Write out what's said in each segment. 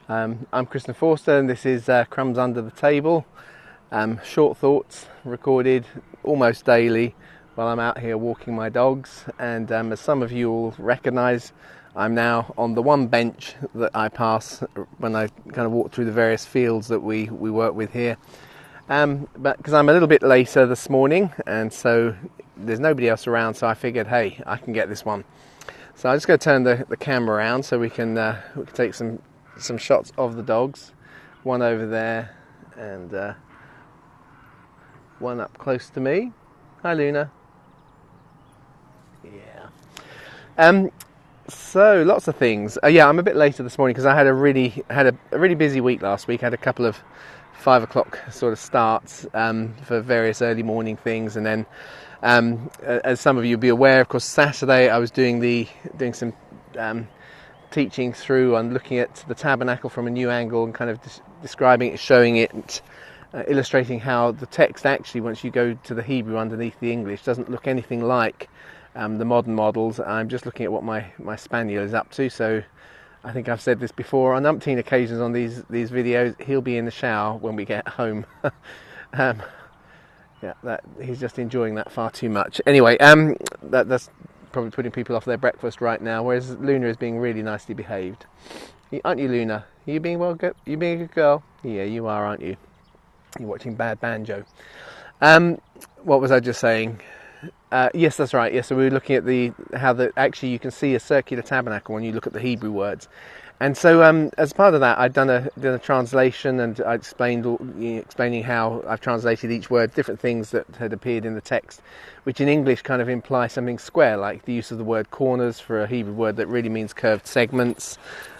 I'm Kristen Forster, and this is Crumbs Under the Table. Short thoughts recorded almost daily while I'm out here walking my dogs. And as some of you will recognise, I'm now on the one bench that I pass when I kind of walk through the various fields that we work with here. But because I'm a little bit later this morning, and so there's nobody else around, so I figured, hey, I can get this one. So I'm just going to turn the camera around so we can take some shots of the dogs. One over there and one up close to me. Hi, Luna. Yeah. So lots of things. I'm a bit later this morning because I had a really busy week last week. I had a couple of 5 o'clock sort of starts for various early morning things, and then as some of you will be aware, of course, Saturday I was doing some teaching through and looking at the tabernacle from a new angle and kind of describing it, showing it, illustrating how the text actually, once you go to the Hebrew underneath the English, doesn't look anything like the modern models. I'm just looking at what my spaniel is up to. So I think I've said this before on umpteen occasions on these videos. He'll be in the shower when we get home. He's just enjoying that far too much. Anyway, that's probably putting people off their breakfast right now, whereas Luna is being really nicely behaved. Aren't you, Luna? Are you being you being a good girl? Yeah, you are, aren't you? You're watching Bad Banjo. What was I just saying? Yes, that's right. Yes, so we were looking at how actually you can see a circular tabernacle when you look at the Hebrew words. And so as part of that, I'd done a translation, and I explaining how I've translated each word, different things that had appeared in the text, which in English kind of imply something square, like the use of the word corners for a Hebrew word that really means curved segments,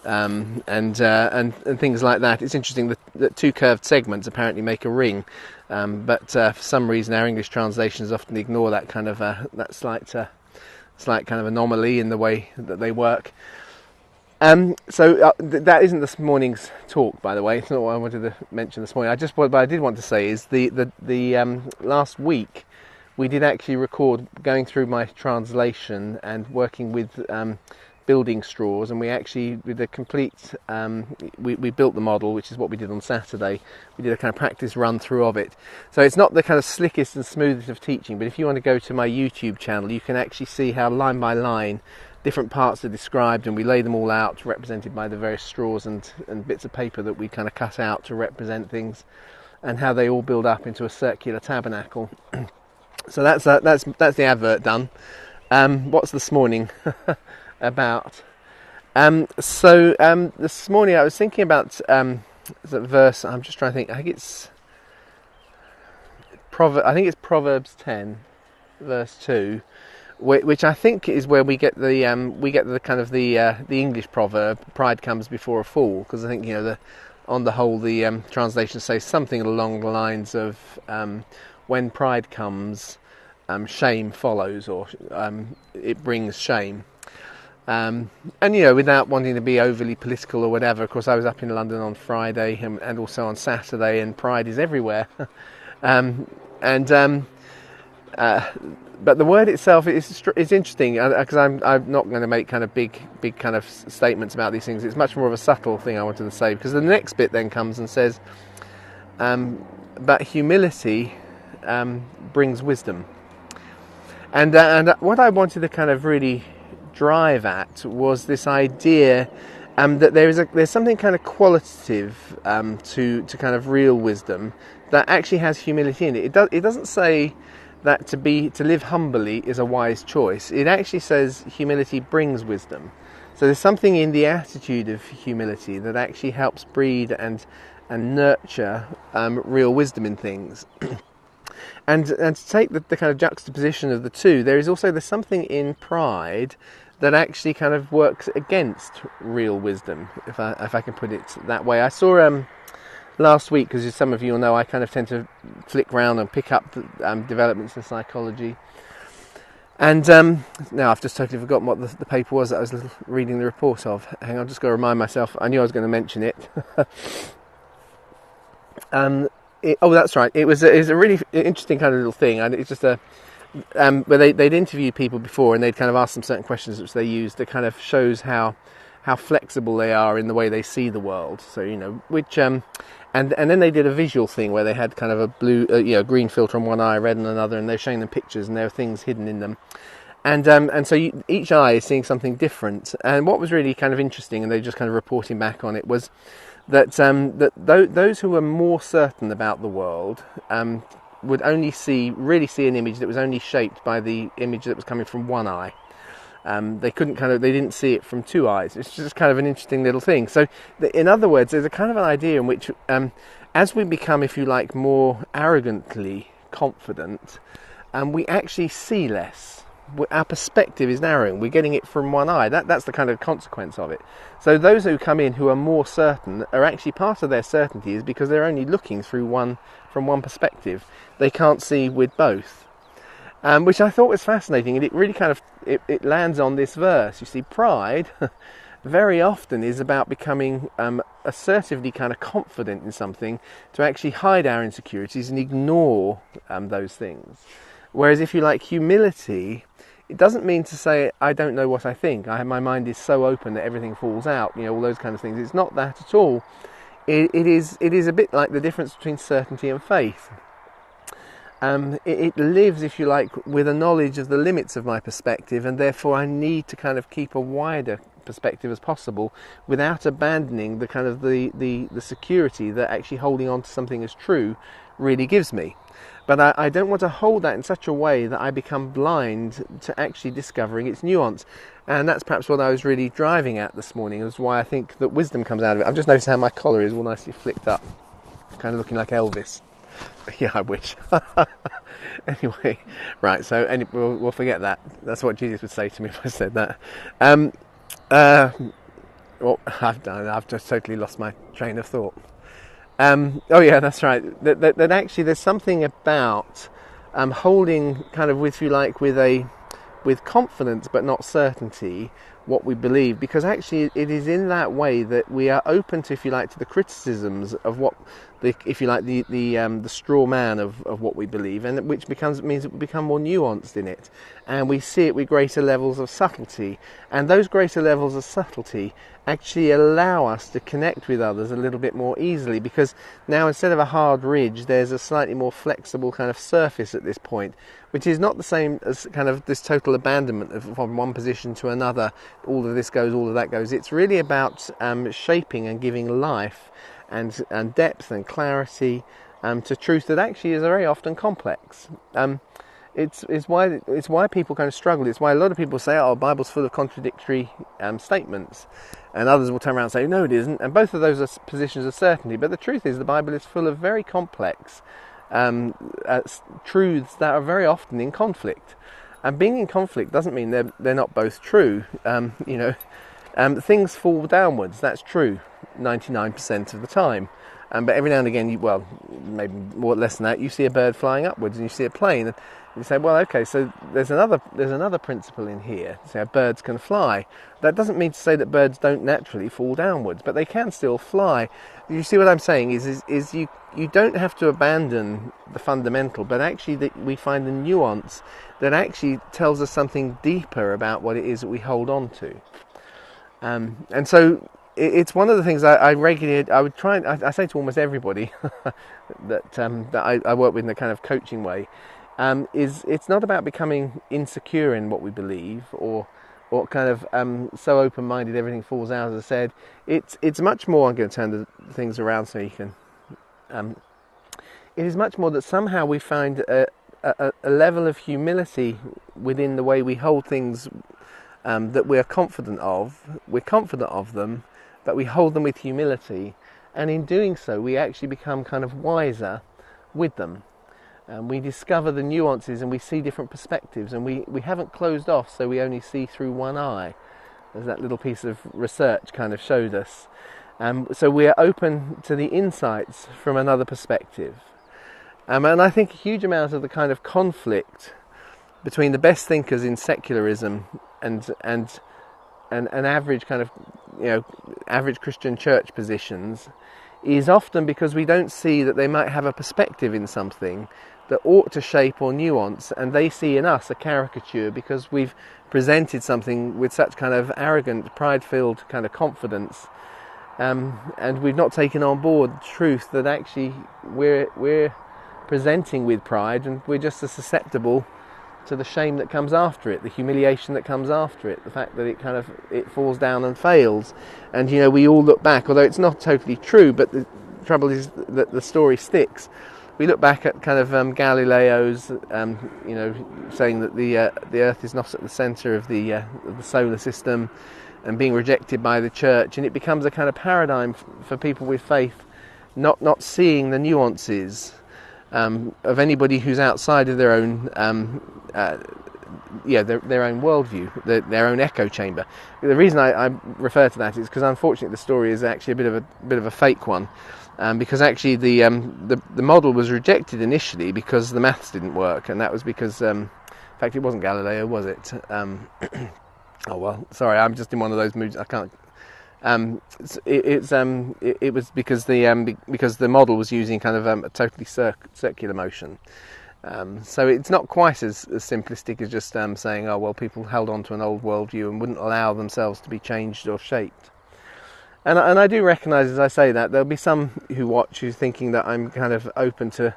and things like that. It's interesting that two curved segments apparently make a ring, but for some reason our English translations often ignore that kind of that slight kind of anomaly in the way that they work. That isn't this morning's talk, by the way. It's not what I wanted to mention this morning. What I did want to say is the last week we did actually record going through my translation and working with building straws, and we actually with a complete we built the model, which is what we did on Saturday. We did a kind of practice run through of it. So it's not the kind of slickest and smoothest of teaching, but if you want to go to my YouTube channel, you can actually see how line by line different parts are described, and we lay them all out, represented by the various straws and bits of paper that we kind of cut out to represent things, and how they all build up into a circular tabernacle. So that's the advert done. What's this morning about? This morning I was thinking about the verse. I'm just trying to think. I think it's Proverbs 10, verse 2. Which I think is where we get the kind of the English proverb, pride comes before a fall, because I think on the whole the translations say something along the lines of when pride comes, shame follows, or it brings shame. And without wanting to be overly political or whatever, of course I was up in London on Friday and also on Saturday, and pride is everywhere. But the word itself is interesting, because I'm not going to make kind of big kind of statements about these things. It's much more of a subtle thing I wanted to say, because the next bit then comes and says, but humility brings wisdom. And what I wanted to kind of really drive at was this idea that there's something kind of qualitative to kind of real wisdom that actually has humility in it. It doesn't say that to live humbly is a wise choice. It actually says humility brings wisdom. So there's something in the attitude of humility that actually helps breed and nurture real wisdom in things. and to take the kind of juxtaposition of the two, there's something in pride that actually kind of works against real wisdom, if I can put it that way. I saw last week, because as some of you will know, I kind of tend to flick around and pick up developments in psychology. And now I've just totally forgotten what the paper was that I was reading the report of. Hang on, I've just got to remind myself. I knew I was going to mention it. That's right. It was a really interesting kind of little thing, and it's just where they'd interviewed people before, and they'd kind of asked them certain questions which they used that kind of shows how how flexible they are in the way they see the world. So which and then they did a visual thing where they had kind of a blue, green filter on one eye, red on another, and they're showing them pictures, and there are things hidden in them. And so each eye is seeing something different. And what was really kind of interesting, and they're just kind of reporting back on it, was that those who were more certain about the world would only really see an image that was only shaped by the image that was coming from one eye. They didn't see it from two eyes. It's just kind of an interesting little thing. So, in other words, there's a kind of an idea in which, as we become, if you like, more arrogantly confident, we actually see less. Our perspective is narrowing. We're getting it from one eye. That's the kind of consequence of it. So those who come in who are more certain are actually, part of their certainty is because they're only looking through from one perspective. They can't see with both, which I thought was fascinating. And it really kind of it lands on this verse. You see, pride very often is about becoming assertively kind of confident in something to actually hide our insecurities and ignore those things. Whereas if you like humility, it doesn't mean to say, I don't know what I think. My mind is so open that everything falls out, all those kind of things. It's not that at all. It is a bit like the difference between certainty and faith. It lives, if you like, with a knowledge of the limits of my perspective, and therefore I need to kind of keep a wider perspective as possible without abandoning the kind of the security that actually holding on to something as true really gives me. But I don't want to hold that in such a way that I become blind to actually discovering its nuance. And that's perhaps what I was really driving at this morning. Is why I think that wisdom comes out of it. I've just noticed how my collar is all nicely flicked up. Kind of looking like Elvis. Yeah, I wish. Anyway, right, so we'll forget that. That's what Jesus would say to me if I said that. Well, I've just totally lost my train of thought. Oh yeah, that's right. That actually there's something about holding kind of, if you like, with confidence but not certainty what we believe, because actually it is in that way that we are open to, if you like, to the criticisms of what the straw man of what we believe, and which means that we become more nuanced in it, and we see it with greater levels of subtlety, and those greater levels of subtlety actually allow us to connect with others a little bit more easily, because now instead of a hard ridge there's a slightly more flexible kind of surface at this point, which is not the same as kind of this total abandonment from one position to another, all of this goes, all of that goes. It's really about shaping and giving life and depth and clarity to truth that actually is very often complex. It's why people kind of struggle. It's why a lot of people say, the Bible's full of contradictory statements, and others will turn around and say, no, it isn't. And both of those are positions of certainty. But the truth is, the Bible is full of very complex truths that are very often in conflict. And being in conflict doesn't mean they're not both true. Things fall downwards. That's true 99% of the time. But every now and again, maybe more or less than that, you see a bird flying upwards and you see a plane. And you say, well, okay, so there's another principle in here. So birds can fly. That doesn't mean to say that birds don't naturally fall downwards, but they can still fly. You see what I'm saying is you don't have to abandon the fundamental, but actually that we find the nuance that actually tells us something deeper about what it is that we hold on to. And so it's one of the things I regularly, I say to almost everybody that I work with in a kind of coaching way, is it's not about becoming insecure in what we believe or kind of so open-minded everything falls out, as I said. It's much more, I'm going to turn the things around so you can, it is much more that somehow we find a level of humility within the way we hold things that we're confident of. We're confident of them, but we hold them with humility, and in doing so we actually become kind of wiser with them. We discover the nuances and we see different perspectives, and we haven't closed off so we only see through one eye, as that little piece of research kind of showed us. So we are open to the insights from another perspective. And I think a huge amount of the kind of conflict between the best thinkers in secularism and average kind of average Christian church positions is often because we don't see that they might have a perspective in something that ought to shape or nuance, and they see in us a caricature because we've presented something with such kind of arrogant, pride-filled kind of confidence, and we've not taken on board the truth that actually we're presenting with pride, and we're just as susceptible to the shame that comes after it, the humiliation that comes after it, the fact that it falls down and fails. And we all look back, although it's not totally true, but the trouble is that the story sticks. We look back at kind of Galileo's, saying that the Earth is not at the centre of the solar system, and being rejected by the church, and it becomes a kind of paradigm for people with faith, not seeing the nuances of anybody who's outside of their own their own worldview, their own echo chamber. The reason I refer to that is because unfortunately the story is actually a bit of a fake one, because actually the model was rejected initially because the maths didn't work, and that was because in fact it wasn't Galileo, was it? Oh well, sorry, I'm just in one of those moods. I can't. It was because the model was using kind of a totally circular motion. So it's not quite as simplistic as just saying, oh well, people held on to an old worldview and wouldn't allow themselves to be changed or shaped. And I do recognise, as I say that, there'll be some who watch who's thinking that I'm kind of open to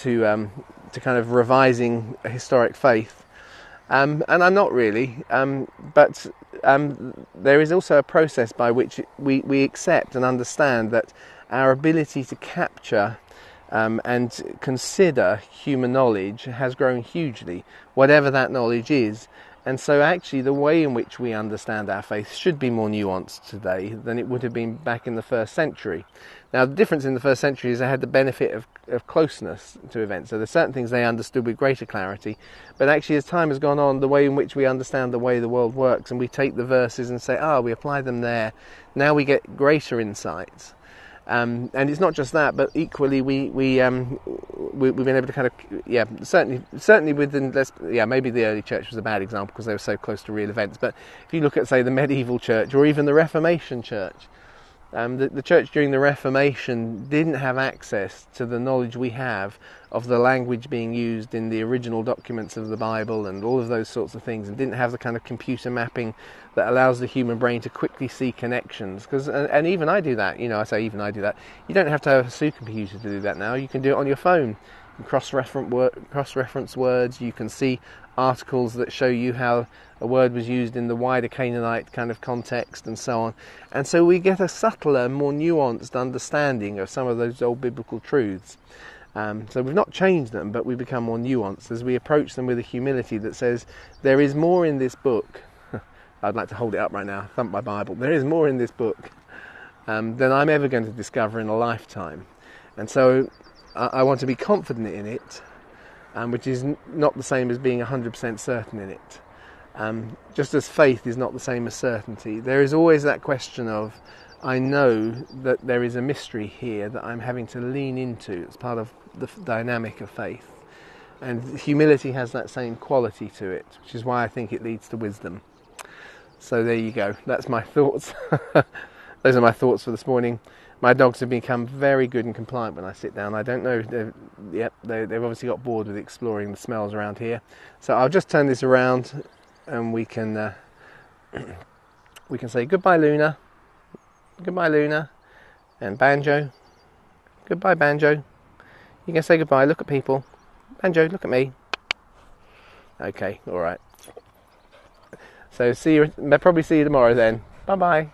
kind of revising a historic faith. And I'm not really, but there is also a process by which we accept and understand that our ability to capture and consider human knowledge has grown hugely, whatever that knowledge is. And so actually the way in which we understand our faith should be more nuanced today than it would have been back in the first century. Now the difference in the first century is they had the benefit of closeness to events, so there's certain things they understood with greater clarity, but actually as time has gone on, the way in which we understand the way the world works, and we take the verses and say, we apply them there, now we get greater insights. And it's not just that, but equally we've been able to kind of certainly within maybe the early church was a bad example because they were so close to real events. But if you look at, say, the medieval church or even the Reformation church, the church during the Reformation didn't have access to the knowledge we have of the language being used in the original documents of the Bible and all of those sorts of things, and didn't have the kind of computer mapping that allows the human brain to quickly see connections. And even I do that. I say even I do that. You don't have to have a supercomputer to do that now. You can do it on your phone. You can cross-reference words. You can see articles that show you how a word was used in the wider Canaanite kind of context and so on. And so we get a subtler, more nuanced understanding of some of those old biblical truths. So we've not changed them, but we become more nuanced as we approach them with a humility that says, there is more in this book. I'd like to hold it up right now, thump my Bible. There is more in this book than I'm ever going to discover in a lifetime. And so I want to be confident in it, which is not the same as being 100% certain in it. Just as faith is not the same as certainty, there is always that question of, I know that there is a mystery here that I'm having to lean into. It's part of the dynamic of faith. And humility has that same quality to it, which is why I think it leads to wisdom. So there you go. That's my thoughts. Those are my thoughts for this morning. My dogs have become very good and compliant when I sit down. I don't know. They've obviously got bored with exploring the smells around here. So I'll just turn this around, and we can say goodbye, Luna. Goodbye, Luna. And Banjo. Goodbye, Banjo. You can say goodbye. Look at people. Banjo, look at me. Okay, all right. So probably see you tomorrow then. Bye-bye.